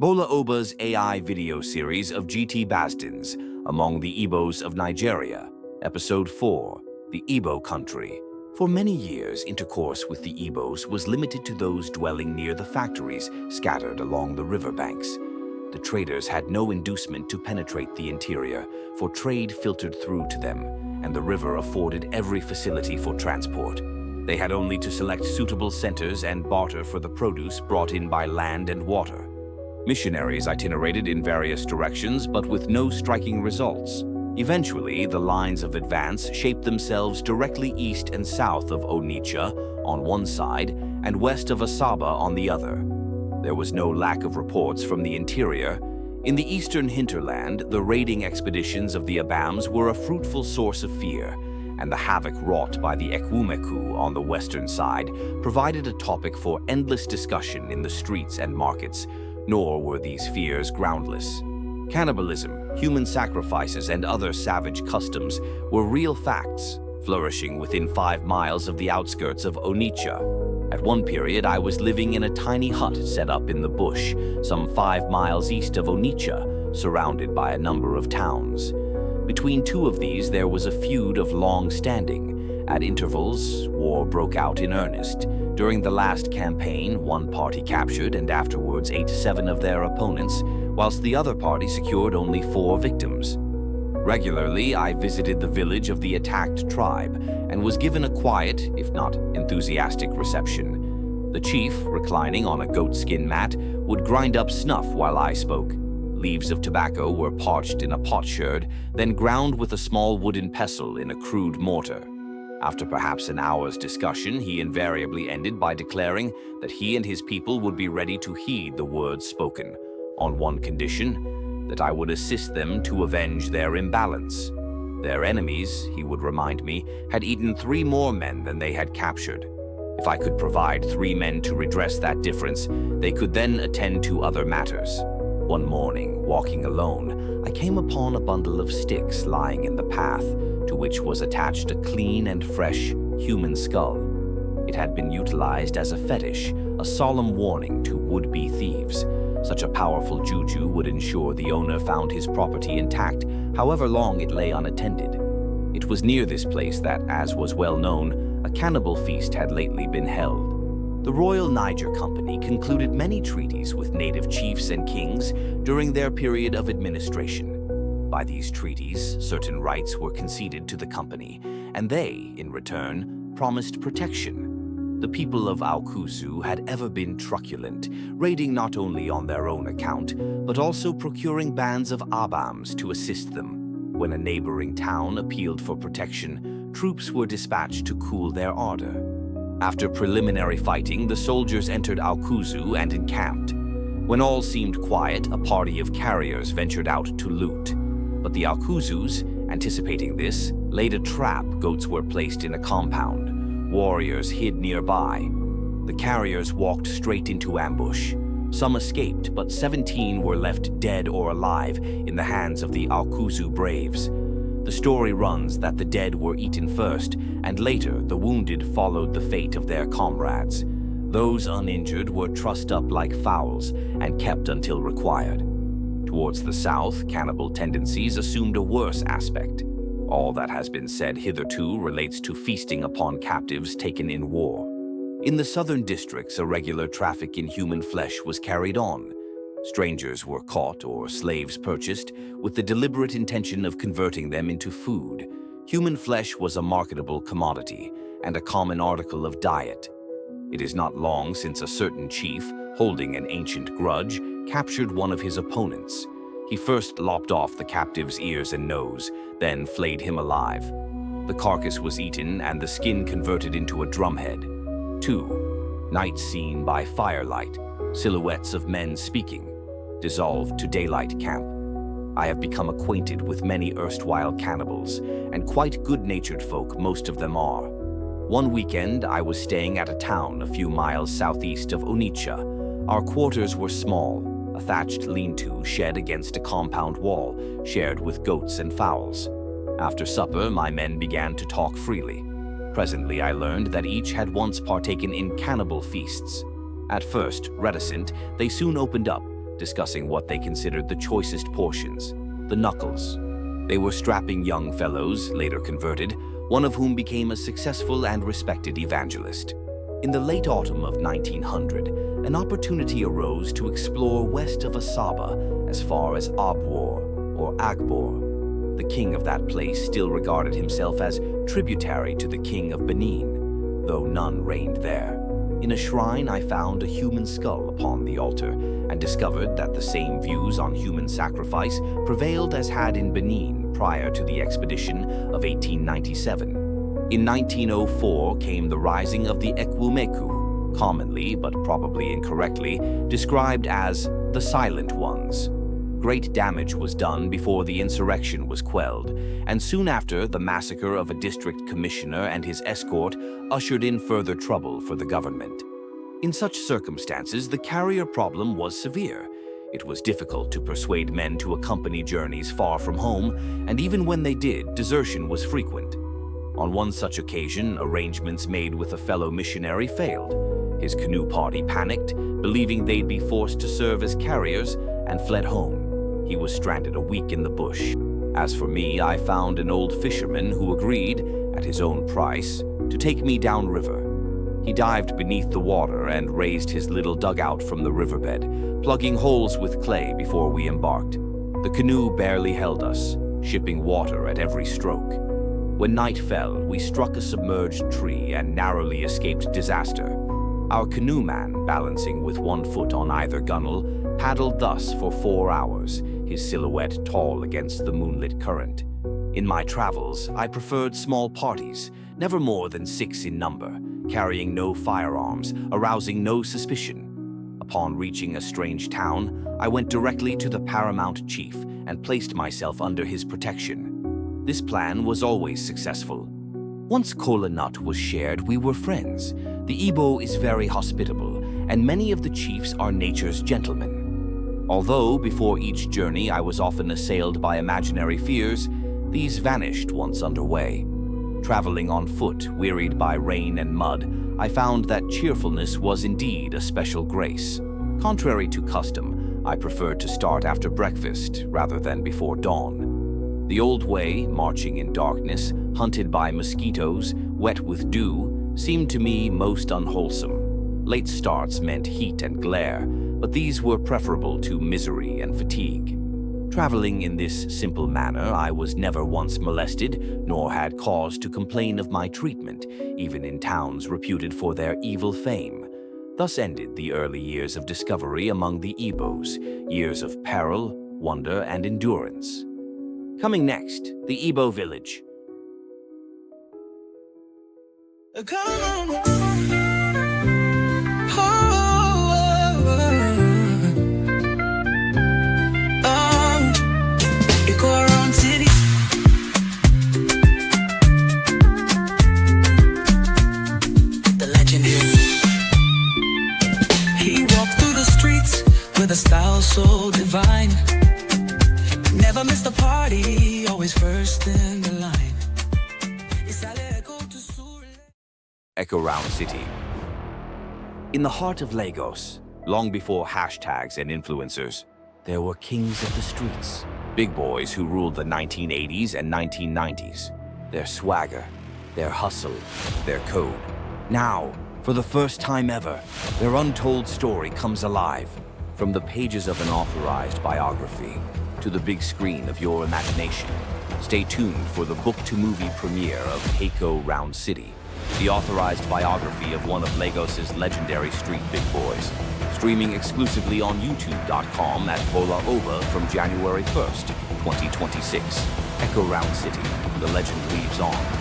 Bola Oba's AI video series of GT Basdins among the Ibos of Nigeria, Episode 4, the Ibo Country. For many years, intercourse with the Ibos was limited to those dwelling near the factories scattered along the riverbanks. The traders had no inducement to penetrate the interior, for trade filtered through to them, and the river afforded every facility for transport. They had only to select suitable centers and barter for the produce brought in by land and water. Missionaries itinerated in various directions, but with no striking results. Eventually, the lines of advance shaped themselves directly east and south of Onitsha on one side and west of Asaba on the other. There was no lack of reports from the interior. In the eastern hinterland, the raiding expeditions of the Abams were a fruitful source of fear, and the havoc wrought by the Ekwumeku on the western side provided a topic for endless discussion in the streets and markets, nor were these fears groundless. Cannibalism, human sacrifices, and other savage customs were real facts, flourishing within 5 miles of the outskirts of Onitsha. At one period, I was living in a tiny hut set up in the bush, some 5 miles east of Onitsha, surrounded by a number of towns. Between two of these, there was a feud of long standing. At intervals, war broke out in earnest. During the last campaign, one party captured and afterwards ate 7 of their opponents, whilst the other party secured only 4 victims. Regularly, I visited the village of the attacked tribe and was given a quiet, if not enthusiastic, reception. The chief, reclining on a goatskin mat, would grind up snuff while I spoke. Leaves of tobacco were parched in a potsherd, then ground with a small wooden pestle in a crude mortar. After perhaps an hour's discussion, he invariably ended by declaring that he and his people would be ready to heed the words spoken, on one condition: that I would assist them to avenge their imbalance. Their enemies, he would remind me, had eaten 3 more men than they had captured. If I could provide 3 men to redress that difference, they could then attend to other matters. One morning, walking alone, I came upon a bundle of sticks lying in the path, to which was attached a clean and fresh human skull. It had been utilized as a fetish, a solemn warning to would-be thieves. Such a powerful juju would ensure the owner found his property intact, however long it lay unattended. It was near this place that, as was well known, a cannibal feast had lately been held. The Royal Niger Company concluded many treaties with native chiefs and kings during their period of administration. By these treaties, certain rights were conceded to the company, and they, in return, promised protection. The people of Awkuzu had ever been truculent, raiding not only on their own account, but also procuring bands of Abams to assist them. When a neighboring town appealed for protection, troops were dispatched to cool their ardor. After preliminary fighting, the soldiers entered Awkuzu and encamped. When all seemed quiet, a party of carriers ventured out to loot. But the Awkuzus, anticipating this, laid a trap. Goats were placed in a compound. Warriors hid nearby. The carriers walked straight into ambush. Some escaped, but 17 were left dead or alive in the hands of the Awkuzu braves. The story runs that the dead were eaten first, and later the wounded followed the fate of their comrades. Those uninjured were trussed up like fowls and kept until required. Towards the south, cannibal tendencies assumed a worse aspect. All that has been said hitherto relates to feasting upon captives taken in war. In the southern districts, a regular traffic in human flesh was carried on. Strangers were caught or slaves purchased with the deliberate intention of converting them into food. Human flesh was a marketable commodity and a common article of diet. It is not long since a certain chief, holding an ancient grudge, captured one of his opponents. He first lopped off the captive's ears and nose, then flayed him alive. The carcass was eaten and the skin converted into a drumhead. 2. Night scene by firelight, silhouettes of men speaking. Dissolved to daylight camp. I have become acquainted with many erstwhile cannibals, and quite good-natured folk most of them are. One weekend, I was staying at a town a few miles southeast of Onitsha. Our quarters were small, a thatched lean-to shed against a compound wall, shared with goats and fowls. After supper, my men began to talk freely. Presently, I learned that each had once partaken in cannibal feasts. At first, reticent, they soon opened up, discussing what they considered the choicest portions, the knuckles. They were strapping young fellows, later converted, one of whom became a successful and respected evangelist. In the late autumn of 1900, an opportunity arose to explore west of Asaba as far as Abwar, or Agbor. The king of that place still regarded himself as tributary to the king of Benin, though none reigned there. In a shrine, I found a human skull upon the altar and discovered that the same views on human sacrifice prevailed as had in Benin prior to the expedition of 1897. In 1904 came the rising of the Ekwumeku, commonly, but probably incorrectly, described as the Silent Ones. Great damage was done before the insurrection was quelled, and soon after, the massacre of a district commissioner and his escort ushered in further trouble for the government. In such circumstances, the carrier problem was severe. It was difficult to persuade men to accompany journeys far from home, and even when they did, desertion was frequent. On one such occasion, arrangements made with a fellow missionary failed. His canoe party panicked, believing they'd be forced to serve as carriers, and fled home. He was stranded a week in the bush. As for me, I found an old fisherman who agreed, at his own price, to take me downriver. He dived beneath the water and raised his little dugout from the riverbed, plugging holes with clay before we embarked. The canoe barely held us, shipping water at every stroke. When night fell, we struck a submerged tree and narrowly escaped disaster. Our canoeman, balancing with one foot on either gunwale, paddled thus for 4 hours, his silhouette tall against the moonlit current. In my travels, I preferred small parties, never more than 6 in number, carrying no firearms, arousing no suspicion. Upon reaching a strange town, I went directly to the paramount chief and placed myself under his protection. This plan was always successful. Once kola nut was shared, we were friends. The Igbo is very hospitable, and many of the chiefs are nature's gentlemen. Although before each journey I was often assailed by imaginary fears, these vanished once underway. Traveling on foot, wearied by rain and mud, I found that cheerfulness was indeed a special grace. Contrary to custom, I preferred to start after breakfast rather than before dawn. The old way, marching in darkness, hunted by mosquitoes, wet with dew, seemed to me most unwholesome. Late starts meant heat and glare, but these were preferable to misery and fatigue. Traveling in this simple manner, I was never once molested, nor had cause to complain of my treatment, even in towns reputed for their evil fame. Thus ended the early years of discovery among the Ibos, years of peril, wonder, and endurance. Coming next, the Ibo village. A style so divine, never missed a party, always first in the line. Echo Round City. In the heart of Lagos, long before hashtags and influencers, there were kings of the streets, big boys who ruled the 1980s and 1990s. Their swagger, their hustle, their code. Now, for the first time ever, their untold story comes alive. From the pages of an authorized biography to the big screen of your imagination, stay tuned for the book-to-movie premiere of Echo Round City, the authorized biography of one of Lagos's legendary street big boys, streaming exclusively on youtube.com at Bola Oba from January 1st, 2026. Echo Round City, the legend lives on.